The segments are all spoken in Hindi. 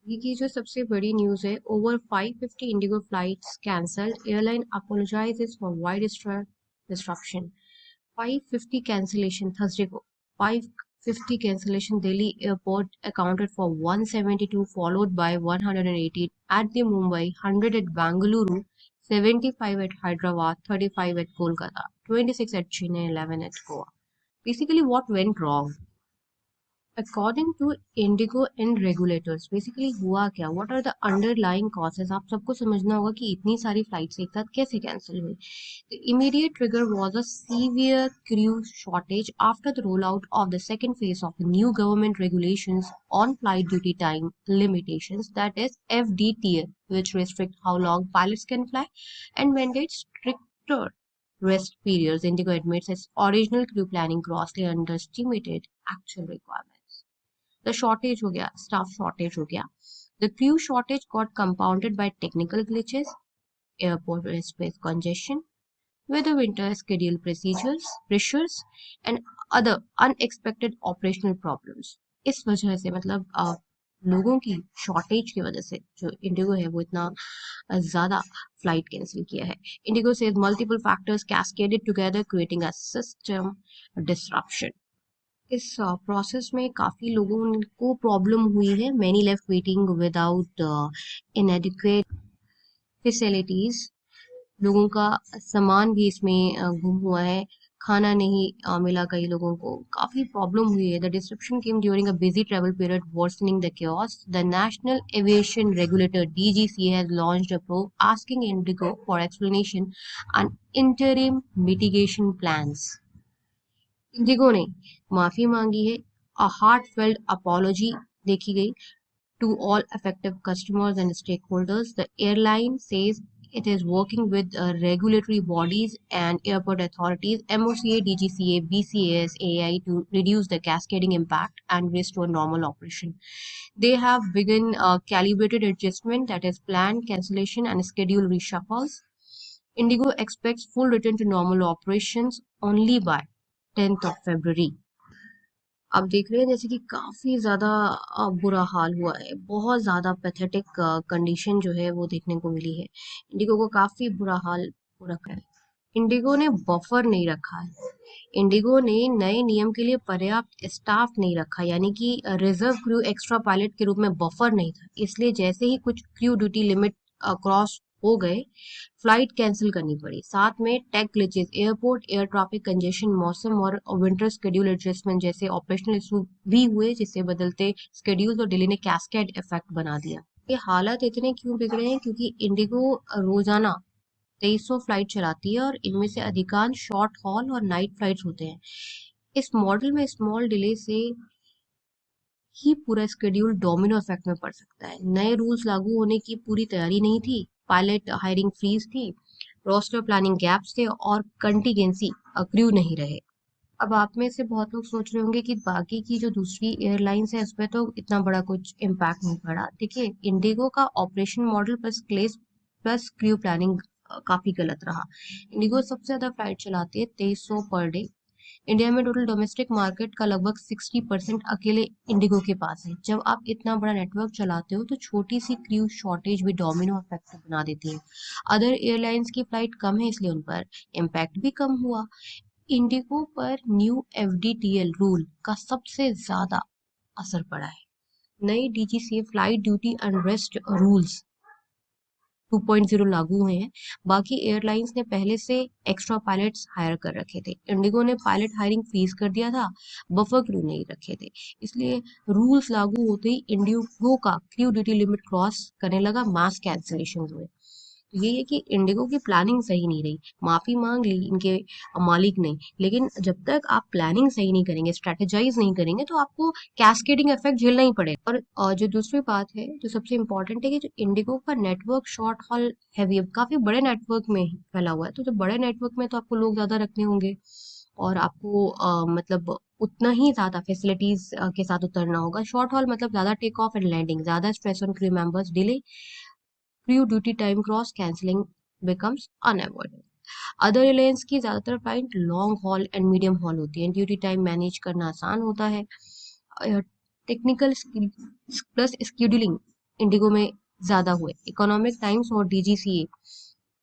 ये की जो सबसे बड़ी न्यूज़ है, over 550 IndiGo flights cancelled, airline apologises for wide disruption. 550 cancellation Thursday को 550 cancellation Delhi airport accounted for 172 followed by 118 at the Mumbai, 100 at Bangalore, 75 at Hyderabad, 35 at Kolkata, 26 at Chennai, 11 at Goa. Basically what went wrong? According to Indigo and regulators, basically हुआ क्या? What are the underlying causes? आप सबको समझना होगा कि इतनी सारी फ्लाइट्स एक साथ कैसे कैंसिल हुई. The immediate trigger was a severe crew shortage after the rollout of the second phase of the new government regulations on flight duty time limitations, that is FDTL, which restrict how long pilots can fly and mandate stricter rest periods. Indigo admits its original crew planning grossly underestimated actual requirements. The shortage हो गया, staff shortage हो गया. The crew shortage got compounded by technical glitches, airport airspace congestion, weather winter schedule pressures and other unexpected operational problems. इस वजह से मतलब लोगों की शॉर्टेज की वजह से जो इंडिगो है वो इतना ज़्यादा फ्लाइट कैंसिल किया है. Indigo says multiple factors cascaded together creating a system disruption. इस प्रोसेस में काफ़ी लोगों को प्रॉब्लम हुई है. Many left waiting without इनएडिक्वेट facilities. लोगों का सामान भी इसमें गुम हुआ है. खाना नहीं मिला कई लोगों को. काफ़ी प्रॉब्लम हुई है. The disruption came during a busy travel period worsening the chaos. The national aviation regulator DGCA has launched a probe asking Indigo for explanation on interim mitigation plans. Indigo ने माफी मांगी है. A heartfelt apology देखी गई to all affected customers and stakeholders. The airline says it is working with regulatory bodies and airport authorities, MOCA, DGCA, BCAS, AI to reduce the cascading impact and restore normal operation. They have begun calibrated adjustment, that is planned cancellation and schedule reshuffles. Indigo expects full return to normal operations only by 10th of February. अब देख रहे हैं जैसे कि काफ़ी ज़्यादा बुरा हाल हुआ है. बहुत ज़्यादा पैथेटिक कंडीशन जो है वो देखने को मिली है. इंडिगो को काफ़ी बुरा हाल हो रखा है. इंडिगो ने बफर नहीं रखा है. इंडिगो ने नए नियम के लिए पर्याप्त स्टाफ नहीं रखा, यानी कि रिजर्व क्रू एक्स्ट्रा पायलट के रूप में बफर नहीं था. इसलिए जैसे ही कुछ क्रू ड्यूटी लिमिट क्रॉस हो गए, फ्लाइट कैंसिल करनी पड़ी. साथ में tech glitches, airport air traffic congestion, मौसम और विंटर शेड्यूल एडजस्टमेंट जैसे ऑपरेशनल इशू भी हुए, जिससे बदलते शेड्यूल और डिले ने कैस्केड इफेक्ट बना दिया. ये हालात इतने क्यों बिगड़े हैं? क्योंकि इंडिगो रोजाना 2300 फ्लाइट चलाती है और इनमें से अधिकांश शॉर्ट हॉल और नाइट फ्लाइट्स होते हैं. इस मॉडल में स्मॉल डिले से ही पूरा शेड्यूल डोमिनो इफेक्ट में पड़ सकता है. नए रूल्स लागू होने की पूरी तैयारी नहीं थी. पायलट हायरिंग फ्रीज थी, रोस्टर प्लानिंग गैप्स थे और कंटीजेंसी क्रू नहीं रहे. अब आप में से बहुत लोग सोच रहे होंगे कि बाकी की जो दूसरी एयरलाइंस है उसपे तो इतना बड़ा कुछ इम्पैक्ट नहीं पड़ा. देखिए, इंडिगो का operation model plus crew planning काफी गलत रहा. इंडिगो सबसे ज्यादा फ्लाइट चलाती है, 2300 पर डे. इंडिया में टोटल डोमेस्टिक मार्केट का लगभग 60% अकेले इंडिगो के पास है. जब आप इतना बड़ा नेटवर्क चलाते हो तो छोटी सी क्रू शॉर्टेज भी डोमिनो इफेक्ट बना देती है. अदर एयरलाइंस की फ्लाइट कम है इसलिए उन पर इम्पैक्ट भी कम हुआ. इंडिगो पर न्यू FDTL रूल का सबसे ज्यादा असर पड़ा है. नई DGCA flight duty and rest rules 2.0 लागू हुए हैं. बाकी एयरलाइंस ने पहले से एक्स्ट्रा पायलट्स हायर कर रखे थे. इंडिगो ने पायलट हायरिंग फ्रीज कर दिया था, बफर क्रू नहीं रखे थे. इसलिए रूल्स लागू होते ही इंडिगो का क्रू ड्यूटी लिमिट क्रॉस करने लगा, मास कैंसिलेशन हुए. तो ये है कि इंडिगो की प्लानिंग सही नहीं रही. माफी मांग ली इनके मालिक ने, लेकिन जब तक आप प्लानिंग सही नहीं करेंगे, स्ट्रेटेजाइज नहीं करेंगे, तो आपको कैस्केडिंग इफेक्ट झेलना ही पड़ेगा. और जो दूसरी बात है जो सबसे इम्पोर्टेंट है कि जो इंडिगो का नेटवर्क शॉर्ट हॉल हैवी है, काफी बड़े नेटवर्क में फैला हुआ है. तो जब बड़े नेटवर्क में तो आपको लोग ज्यादा रखने होंगे और आपको मतलब उतना ही ज्यादा फैसिलिटीज के साथ उतरना होगा. शॉर्ट हॉल मतलब ज्यादा टेक ऑफ एंड लैंडिंग, ज्यादा stress on crew members, delay, crew duty time cross, cancelling becomes unavoidable. Other airlines की ज्यादातर flight long haul and medium hall होती है. ड्यूटी टाइम मैनेज करना आसान होता है. टेक्निकल प्लस स्केड्यूलिंग इंडिगो में ज्यादा हुए। इकोनॉमिक टाइम्स और डीजीसीए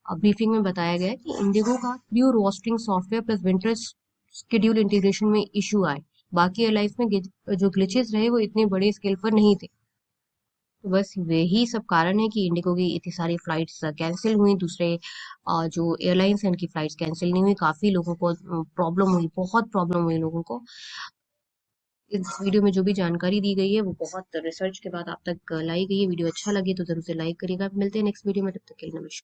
ब्रीफिंग में बताया गया कि इंडिगो का crew roasting software plus winter schedule integration में इशू आए। बाकी एयरलाइंस में जो ग्लिचेस रहे वो इतने बड़े स्केल पर नहीं थे। तो बस यही सब कारण है कि इंडिगो की इतनी सारी फ्लाइट्स कैंसिल हुई। दूसरे जो एयरलाइंस हैं उनकी फ्लाइट्स कैंसिल नहीं हुई। काफी लोगों को प्रॉब्लम हुई, बहुत प्रॉब्लम हुई लोगों को। इस वीडियो में जो भी जानकारी दी गई है वो बहुत रिसर्च के बाद आप तक लाई गई है। वीडियो अच्छा लगे तो जरूर से लाइक करिएगा। मिलते हैं नेक्स्ट वीडियो में, तब तक के लिए नमस्कार।